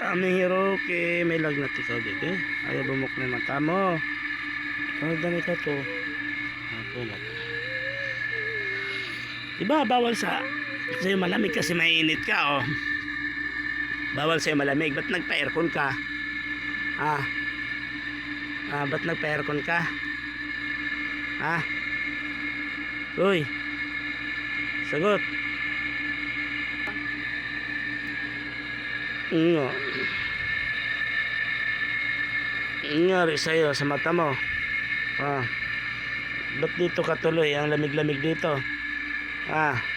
Aming Hiroki, may lagnat ikaw dito. Ayaw bumuk na yung mata mo. Ano dami ka to? Bulat. Diba bawal sa'yo malamig kasi mainit ka, oh. Bawal sa'yo malamig. Ba't nagpa-aircon ka? Ba't nagpa-aircon ka? Uy, sagot. Nangyari sa'yo sa mata mo. Ba't dito ka tuloy? Ang lamig-lamig dito.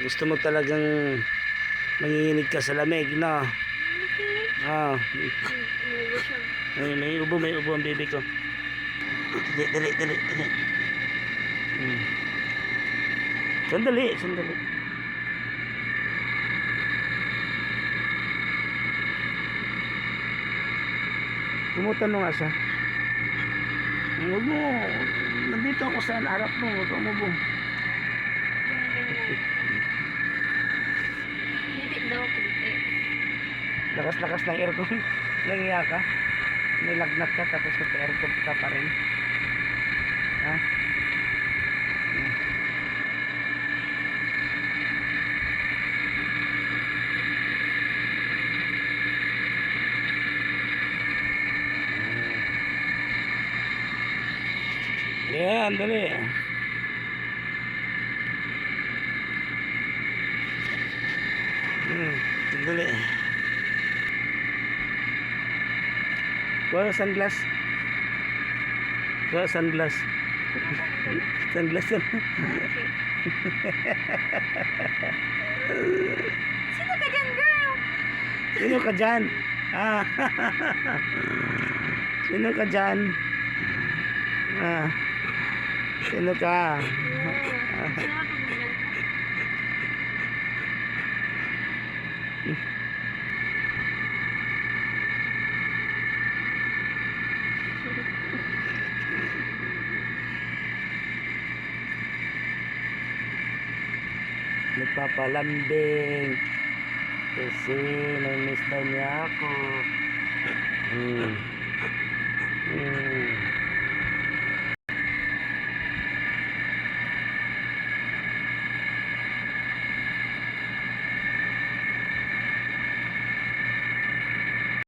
Gusto mo talagang manginginig ka sa lamig, no? May ubo ang baby ko. Dali. Sandali. Kumutan mo nga siya. Huwag mo. Nandito ako sa harap mo. Huwag mo bong. Hindi daw ako. Lakas-lakas ng aircon. Nangiya ka. May lagnat ka tapos nagpa-aircon ka pa rin. Yan, dali. Dali. Kuha sunglass. Sunglass yan. Sino ka dyan, girl? Sino ka dyan? Sino ka dyan? Sino ka? Nagpapalambing kasi namiss daw niya ako.